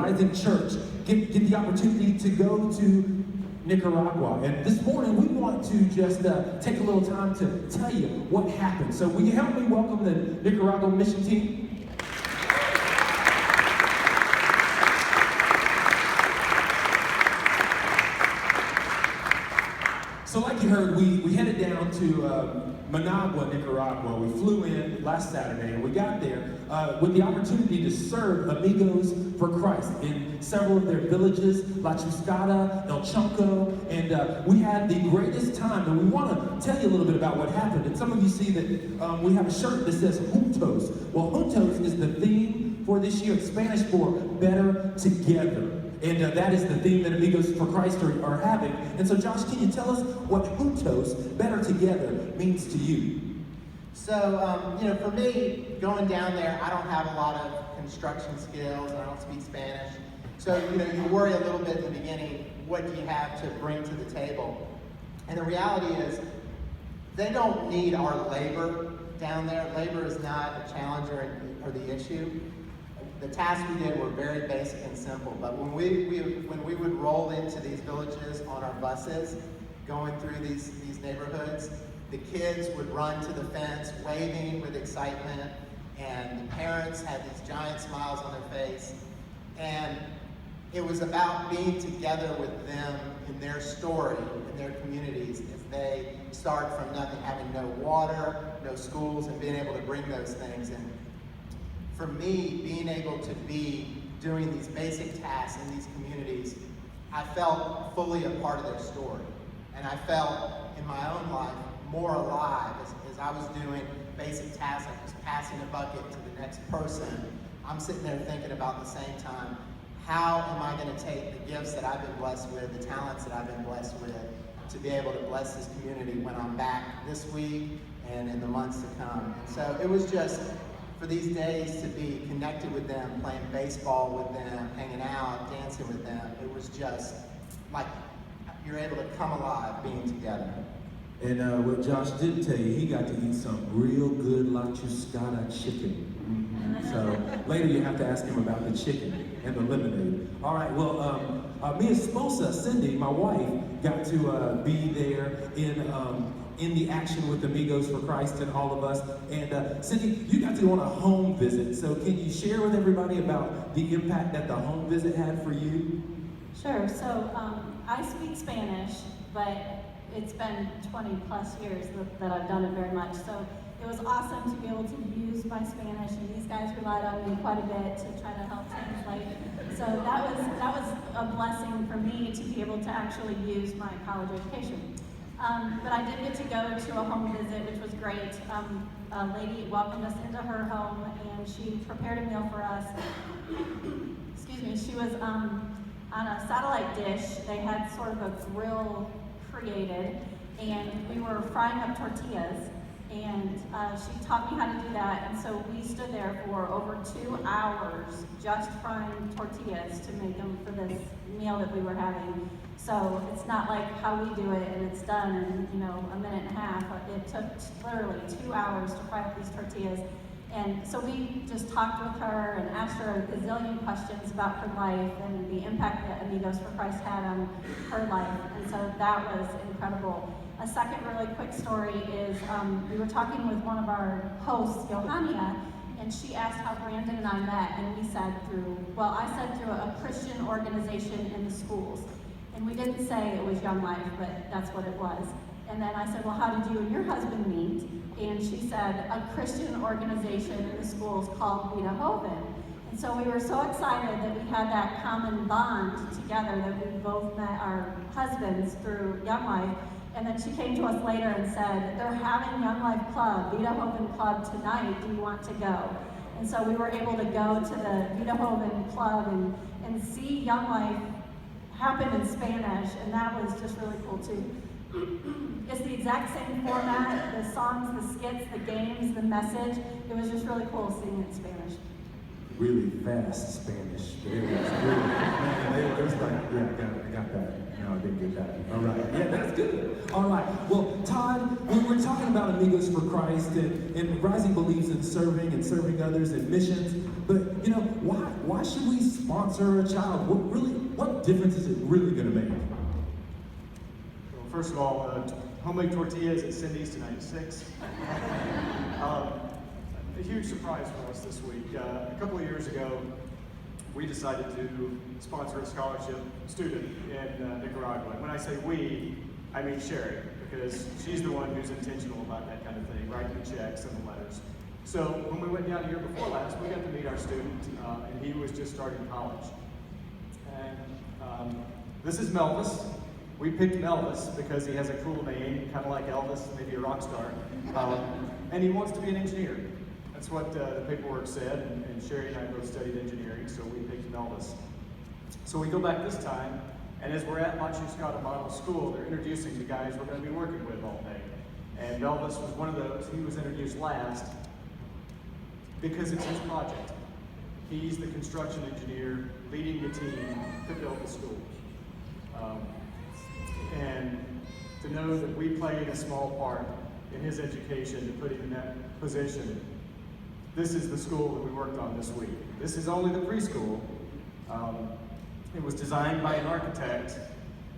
Rising Church get the opportunity to go to Nicaragua. And this morning we want to just take a little time to tell you what happened. So will you help me welcome the Nicaragua mission team? So like you heard, we headed down to Managua, Nicaragua. We flew in last Saturday, and we got there with the opportunity to serve Amigos for Christ in several of their villages, La Chuscada, El Chonco, and we had the greatest time. And we want to tell you a little bit about what happened. And some of you see that we have a shirt that says Juntos. Well, Juntos is the theme for this year. It's Spanish for better together. And that is the theme that Amigos for Christ are having. And so, Josh, can you tell us what Juntos, better together, means to you? So, for me, going down there, I don't have a lot of construction skills. I don't speak Spanish. So, you worry a little bit in the beginning, what do you have to bring to the table? And the reality is, they don't need our labor down there. Labor is not a challenge or the issue. The tasks we did were very basic and simple, but when we would roll into these villages on our buses, going through these neighborhoods, the kids would run to the fence, waving with excitement, and the parents had these giant smiles on their face, and it was about being together with them in their story, in their communities, as they start from nothing, having no water, no schools, and being able to bring those things. And for me, being able to be doing these basic tasks in these communities, I felt fully a part of their story. And I felt in my own life more alive as I was doing basic tasks, like just passing a bucket to the next person. I'm sitting there thinking about at the same time, how am I going to take the gifts that I've been blessed with, the talents that I've been blessed with, to be able to bless this community when I'm back this week and in the months to come. And so it was just, for these days to be connected with them, playing baseball with them, hanging out, dancing with them, it was just like you're able to come alive being together. And what Josh did tell you, he got to eat some real good La Chuscada chicken. So later you have to ask him about the chicken and the lemonade. All right, well, me and Sposa, Cindy, my wife, got to be there in the action with Amigos for Christ and all of us. And Cindy, you got to go on a home visit. So can you share with everybody about the impact that the home visit had for you? Sure. So I speak Spanish, but it's been 20 plus years that I've done it very much. So it was awesome to be able to use my Spanish, and these guys relied on me quite a bit to try to help translate. So that was a blessing for me to be able to actually use my college education. But I did get to go to a home visit, which was great. A lady welcomed us into her home, and she prepared a meal for us. Excuse me. She was on a satellite dish. They had sort of a grill created, and we were frying up tortillas. And she taught me how to do that, and so we stood there for over 2 hours just frying tortillas to make them for this meal that we were having. So it's not like how we do it and it's done in a minute and a half. It took literally 2 hours to fry up these tortillas. And so we just talked with her and asked her a gazillion questions about her life and the impact that Amigos for Christ had on her life. And so that was incredible. A second really quick story is we were talking with one of our hosts, Johannia, and she asked how Brandon and I met, and we said through a Christian organization in the schools. And we didn't say it was Young Life, but that's what it was. And then I said, well, how did you and your husband meet? And she said, a Christian organization in the schools called Vida Hoven. And so we were so excited that we had that common bond together, that we both met our husbands through Young Life. And then she came to us later and said, they're having Young Life Club, Vida Hoven Club tonight, do you want to go? And so we were able to go to the Vida Hoven Club and see Young Life happen in Spanish, and that was just really cool too. It's the exact same format, the songs, the skits, the games, the message. It was just really cool seeing it in Spanish. Really fast Spanish. It was really, man, it was like, yeah, I got that. No, I didn't get that. All right, yeah, that's good. All right, well, Todd, we're talking about Amigos for Christ, and Rising believes in serving others and missions, but why should we sponsor a child? What difference is it really going to make? Well, first of all, homemade tortillas at Cindy's tonight at 6. A huge surprise for us this week. A couple of years ago, we decided to sponsor a scholarship student in Nicaragua. And when I say we, I mean Sherry, because she's the one who's intentional about that kind of thing, writing the checks and the letters. So when we went down the year before last, we got to meet our student, and he was just starting college. And this is Melvis. We picked Melvis because he has a cool name, kind of like Elvis, maybe a rock star. And he wants to be an engineer. That's what the paperwork said, and Sherry and I both studied engineering, so we picked Melvis. So we go back this time, and as we're at Machuskata Model School, they're introducing the guys we're going to be working with all day. And Melvis was one of those. He was introduced last because it's his project. He's the construction engineer leading the team to build the school. And to know that we played a small part in his education to put him in that position. This is the school that we worked on this week. This is only the preschool. It was designed by an architect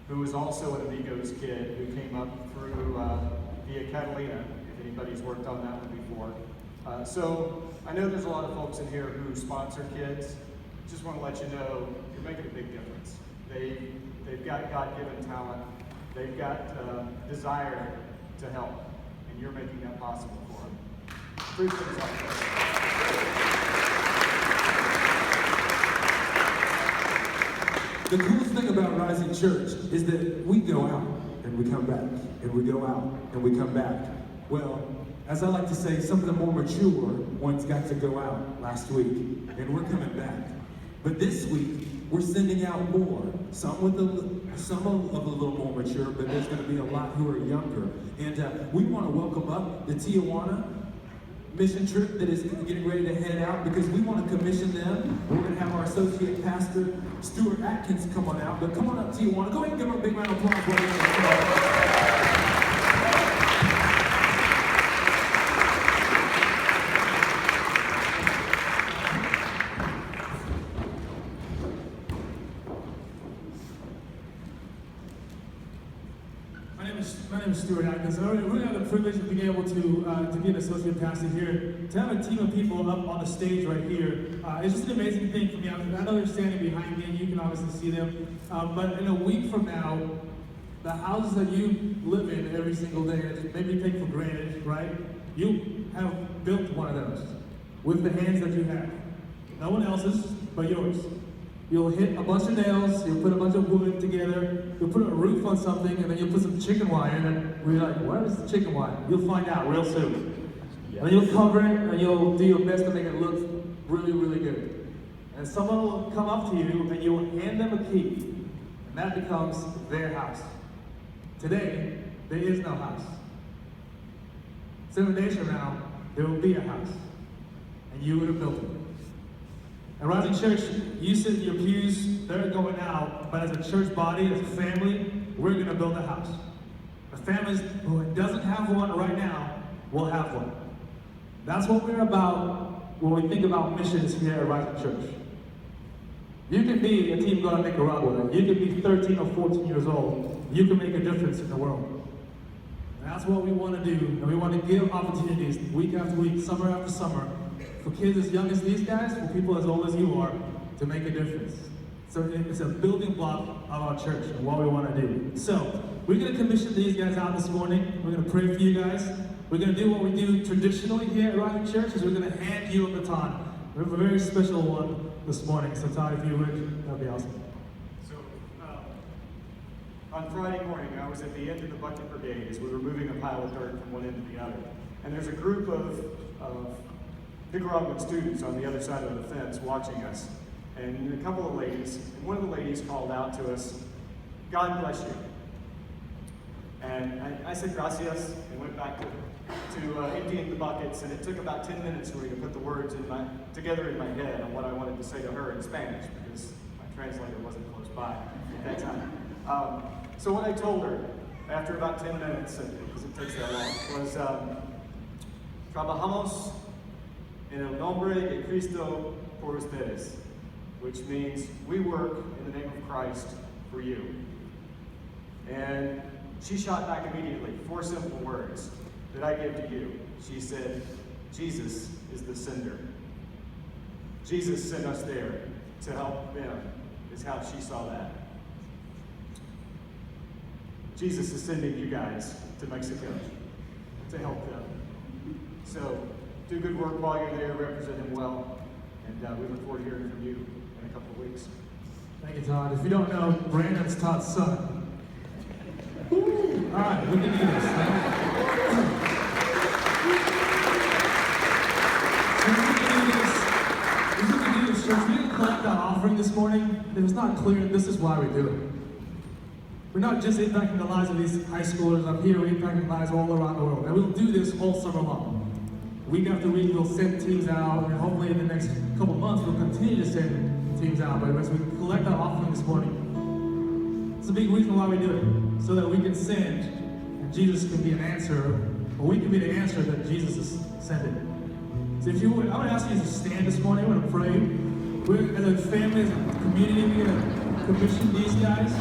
who was also an Amigos kid who came up through Via Catalina, if anybody's worked on that one before. So I know there's a lot of folks in here who sponsor kids. Just want to let you know, you're making a big difference. They've got God-given talent. They've got desire to help, and you're making that possible for them. Please put us on. The coolest thing about Rising Church is that we go out and we come back, and we go out and we come back. Well, as I like to say, some of the more mature ones got to go out last week, and we're coming back. But this week, we're sending out more. Some of a little more mature, but there's going to be a lot who are younger. And we want to welcome up the Tijuana mission trip that is getting ready to head out, because we want to commission them. We're going to have our associate pastor, Stuart Atkins, come on out. But come on up, Tijuana. Go ahead and give them a big round of applause. My name is Stuart Atkins. We really have the privilege of being able to be an associate pastor here, to have a team of people up on the stage right here. It's just an amazing thing for me. I know they're standing behind me, and you can obviously see them. But in a week from now, the houses that you live in every single day, that maybe you take for granted, right? You have built one of those with the hands that you have. No one else's, but yours. You'll hit a bunch of nails, you'll put a bunch of wood together, you'll put a roof on something, and then you'll put some chicken wire in it. We're like, where is the chicken wire? You'll find out real soon. And then you'll cover it, and you'll do your best to make it look really, really good. And someone will come up to you, and you'll hand them a key, and that becomes their house. Today, there is no house. 7 days from now, there will be a house, and you would have built it. At Rising Church, you sit in your pews, they're going out, but as a church body, as a family, we're going to build a house. The family who doesn't have one right now will have one. That's what we're about when we think about missions here at Rising Church. You can be a Team God in Nicaragua, you can be 13 or 14 years old, you can make a difference in the world. And that's what we want to do, and we want to give opportunities week after week, summer after summer, for kids as young as these guys, for people as old as you are, to make a difference. So it's a building block of our church and what we want to do. So we're going to commission these guys out this morning. We're going to pray for you guys. We're going to do what we do traditionally here at Rising Church, is we're going to hand you a baton. We have a very special one this morning. So Todd, if you would, that'd be awesome. So on Friday morning, I was at the end of the bucket brigade as we were moving a pile of dirt from one end to the other. And there's a group of Nicaraguan students on the other side of the fence watching us, and a couple of ladies, and one of the ladies called out to us, "God bless you." And I said gracias and went back to emptying the buckets, and it took about 10 minutes for me to put the words together in my head on what I wanted to say to her in Spanish, because my translator wasn't close by at that time. So what I told her after about 10 minutes, because it takes that long, was trabajamos en el nombre de Cristo por ustedes, which means we work in the name of Christ for you. And she shot back immediately, 4 simple words that I give to you. She said, Jesus is the sender. Jesus sent us there to help them, is how she saw that. Jesus is sending you guys to Mexico to help them. So do good work while you're there, represent him well, and we look forward to hearing from you in a couple of weeks. Thank you, Todd. If you don't know, Brandon's Todd's son. All right, we can do this. Church, we didn't collect that offering this morning. It was not clear, and this is why we do it. We're not just impacting the lives of these high schoolers up here, we're impacting lives all around the world. And we'll do this all summer long. Week after week, we'll send teams out, and hopefully in the next couple months, we'll continue to send teams out. But as we collect that offering this morning, it's a big reason why we do it, so that we can send, and Jesus can be an answer, or we can be the answer that Jesus is sending. So if you would, I would ask you to stand this morning. I'm going to pray. We're, as a family, as a community, we're going to commission these guys